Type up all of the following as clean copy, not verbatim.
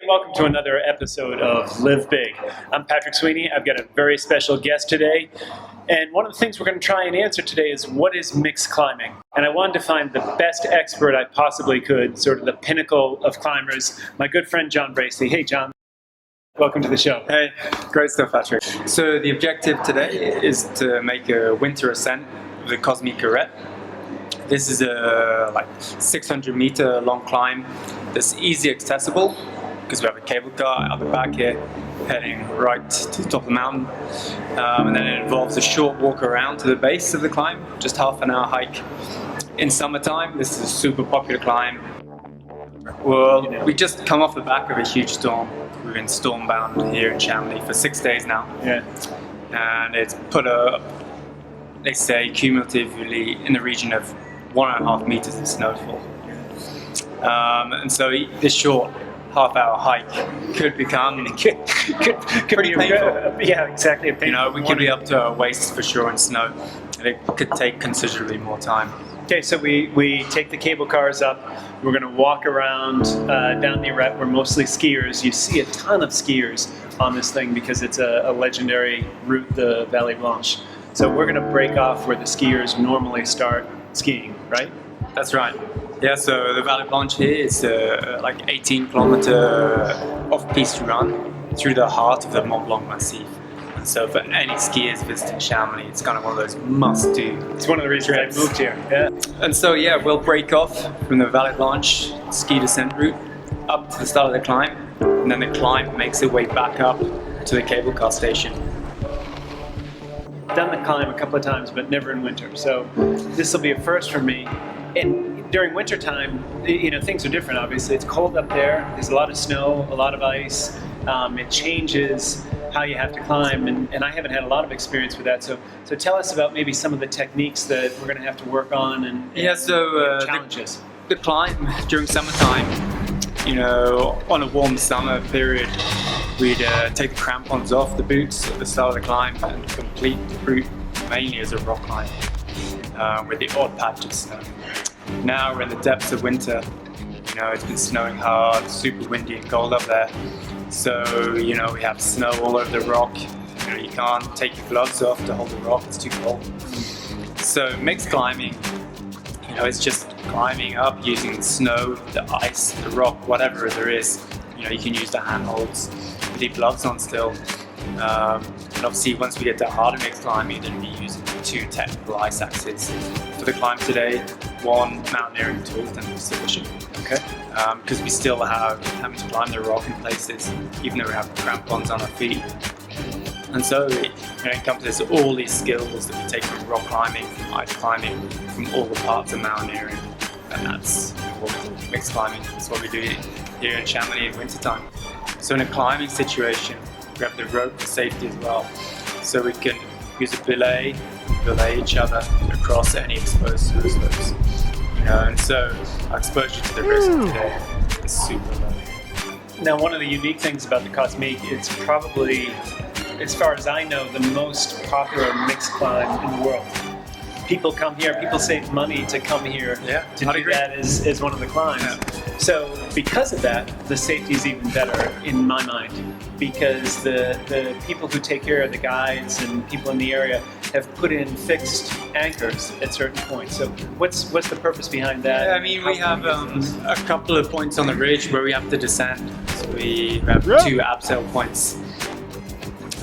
welcome to another episode of Live Big. I'm Patrick Sweeney. I've got a very special guest today. And one of the things we're going to try and answer today is, what is mixed climbing? And I wanted to find the best expert I possibly could, sort of the pinnacle of climbers, my good friend John Bracey. Hey, John. Welcome to the show. Hey, great stuff, Patrick. So the objective today is to make a winter ascent of the Cosmique Arete. This is a 600 meter long climb that's easy accessible because we have a cable car out the back here heading right to the top of the mountain, and then it involves a short walk around to the base of the climb, just half an hour hike. In summertime, this is a super popular climb. Well, we just come off the back of a huge storm. We've been storm-bound here in Chamonix for 6 days now. Yeah. And it's put up, they say, cumulatively in the region of 1.5 meters of snowfall. And so this short half-hour hike could become pretty painful. Yeah, exactly. You know, we could be up to our waists for sure in snow, and it could take considerably more time. Okay, so we take the cable cars up. We're going to walk around down the Arete. We're mostly skiers. You see a ton of skiers on this thing because it's a legendary route, the Vallée Blanche. So we're going to break off where the skiers normally start skiing, right? That's right. Yeah, so the Vallée Blanche here is 18-kilometer off-piste run through the heart of the Mont Blanc Massif. And so for any skiers visiting Chamonix, it's kind of one of those must-do. It's one of the reasons I moved here. Yeah. And so yeah, we'll break off from the Vallée Blanche ski descent route up to the start of the climb, and then the climb makes its way back up to the cable car station. Done the climb a couple of times, but never in winter. So this will be a first for me. And during winter time, you know, things are different. Obviously, it's cold up there. There's a lot of snow, a lot of ice. It changes how you have to climb, and I haven't had a lot of experience with that. So tell us about maybe some of the techniques that we're going to have to work on and challenges. The climb during summertime, you know, on a warm summer period, we'd take the crampons off the boots at the start of the climb and complete the route mainly as a rock climb with the odd patch of snow. Now we're in the depths of winter. You know, it's been snowing hard, super windy and cold up there. So, you know, we have snow all over the rock. You know, you can't take your gloves off to hold the rock, it's too cold. So mixed climbing, you know, it's just climbing up using the snow, the ice, the rock, whatever there is. You know, you can use the handholds with your gloves on still. And obviously once we get to harder mixed climbing, then we'll be using 2 technical ice axes. For the climb today, 1 mountaineering tool is sufficient. Okay. Because we still having to climb the rock in places, even though we have crampons on our feet. And so it encompasses all these skills that we take from rock climbing, from ice climbing, from all the parts of mountaineering. And that's what we call mixed climbing. That's what we do here in Chamonix in wintertime. So in a climbing situation, we have the rope for safety as well. So we can use a belay each other across any exposed snow slopes. You know, and so our exposure to the risk today is super low. Now, one of the unique things about the Cosmique, it's probably, as far as I know, the most popular mixed climb in the world. People come here, people save money to come here to do that as one of the climbs. Yeah. So because of that, the safety is even better in my mind, because the people who take care of the guides and people in the area have put in fixed anchors at certain points. So what's the purpose behind that? Yeah, I mean, we have a couple of points on the ridge where we have to descend. So we have 2 abseil points.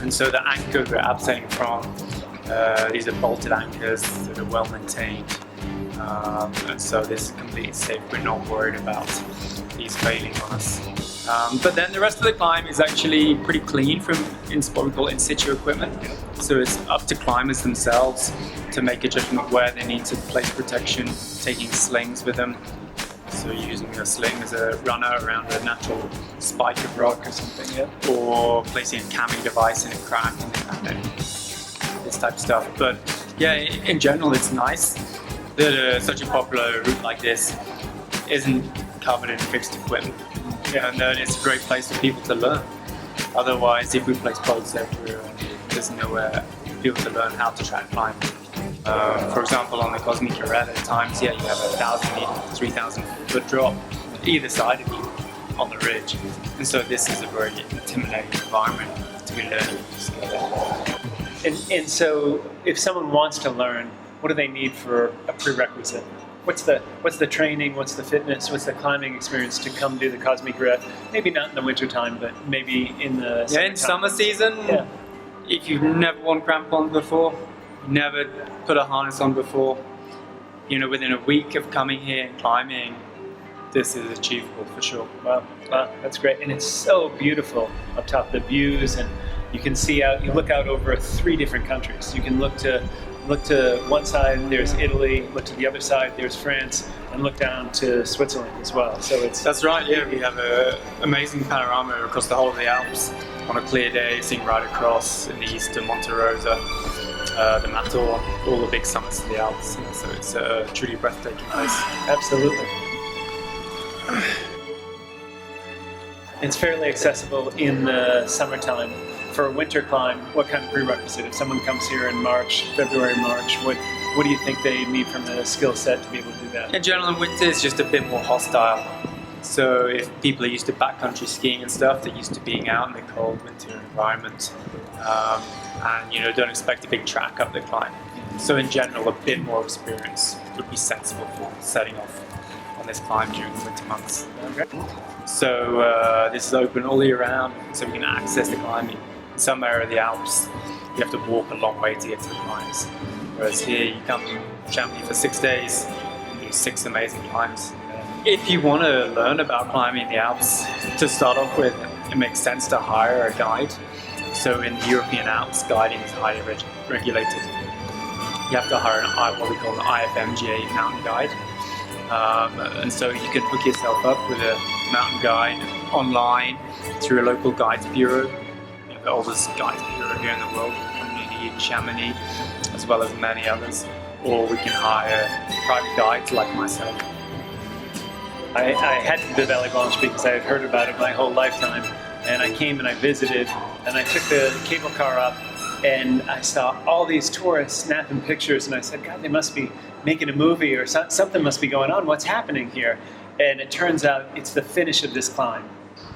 And so the anchor we're abseiling from, these are bolted anchors that are well maintained. And so this is completely safe. We're not worried about these failing on us. But then the rest of the climb is actually pretty clean from what we call in situ equipment. So it's up to climbers themselves to make a judgment where they need to place protection, taking slings with them. So using a sling as a runner around a natural spike of rock or something, or placing a camming device in a crack and this type of stuff. But yeah, in general, it's nice that such a popular route like this isn't covered in fixed equipment. And it's a great place for people to learn. Otherwise, if we place poles everywhere, there's nowhere for people to learn how to try and climb. For example, on the Cosmique Arete, at times, you have a 1,000 meter, 3,000 foot drop either side of you. on the ridge. And so this is a very intimidating environment to be learning to scale. And so, if someone wants to learn, what do they need for a prerequisite? What's the training? What's the fitness? What's the climbing experience to come do the Cosmique Arete? Maybe not in the wintertime, but maybe in the in summer season. Yeah. If you've never worn crampons before, never put a harness on before, within a week of coming here and climbing, this is achievable for sure. Wow, that's great. And it's so beautiful up top, the views, and you can see out, you look out over 3 different countries. You can look to one side, there's Italy, look to the other side, there's France, and look down to Switzerland as well. So That's right, yeah, we have an amazing panorama across the whole of the Alps. On a clear day, seeing right across in the east to Monte Rosa, the Matterhorn, all the big summits of the Alps. So it's a truly breathtaking place. Absolutely. It's fairly accessible in the summertime. For a winter climb, what kind of prerequisite? If someone comes here in February, March, what do you think they need from the skill set to be able to do that? In general, in winter it's just a bit more hostile. So if people are used to backcountry skiing and stuff, they're used to being out in the cold winter environment, and don't expect a big track up the climb. So in general, a bit more experience would be sensible for setting off on this climb during the winter months. Okay. So this is open all year round, so we can access the climbing. In some area of the Alps, you have to walk a long way to get to the climbs. Whereas here, you come to Chamonix for 6 days and do 6 amazing climbs. If you want to learn about climbing in the Alps, to start off with, it makes sense to hire a guide. So in the European Alps, guiding is highly regulated. You have to hire what we call an IFMGA mountain guide. And so you can hook yourself up with a mountain guide online through a local guides bureau, the oldest guides bureau here in the world, community in Chamonix, as well as many others. Or we can hire private guides like myself. I had the Vallée Blanche because I had heard about it my whole lifetime, and I came and I visited, and I took the cable car up, and I saw all these tourists snapping pictures, and I said, God, they must be making a movie, or something must be going on. What's happening here? And it turns out it's the finish of this climb.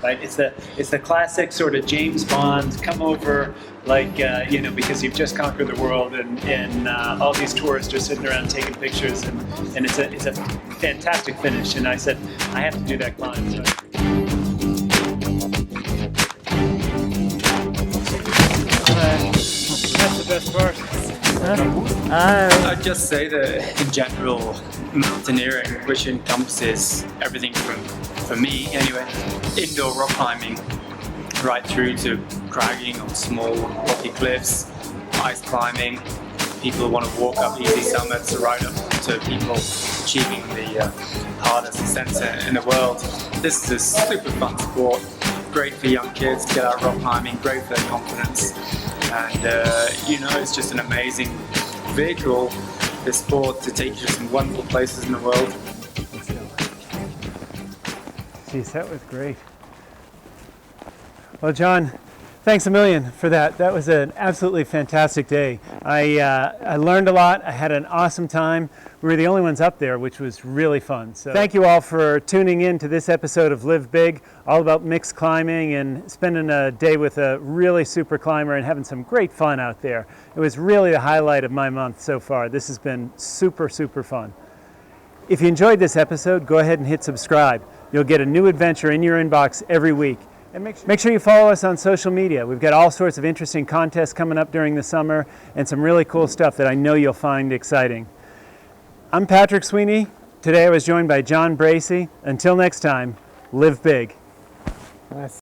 Right? It's the classic sort of James Bond, come over, like, because you've just conquered the world, and all these tourists are sitting around taking pictures, and it's a fantastic finish. And I said, I have to do that climb. So. That's the best part. I'd just say that in general, mountaineering, which encompasses everything for me anyway, indoor rock climbing, right through to cragging on small rocky cliffs, ice climbing, people who want to walk up easy summits, right up to people achieving the hardest ascents in the world. This is a super fun sport, great for young kids to get out rock climbing, great for their confidence. And it's just an amazing vehicle, this sport, to take you to some wonderful places in the world. Jeez, that was great. Well, John, thanks a million for that. That was an absolutely fantastic day. I learned a lot. I had an awesome time. We were the only ones up there, which was really fun. So thank you all for tuning in to this episode of Live Big, all about mixed climbing and spending a day with a really super climber and having some great fun out there. It was really the highlight of my month so far. This has been super, super fun. If you enjoyed this episode, go ahead and hit subscribe. You'll get a new adventure in your inbox every week. And make sure you follow us on social media. We've got all sorts of interesting contests coming up during the summer and some really cool stuff that I know you'll find exciting. I'm Patrick Sweeney. Today I was joined by John Bracey. Until next time, live big. Nice.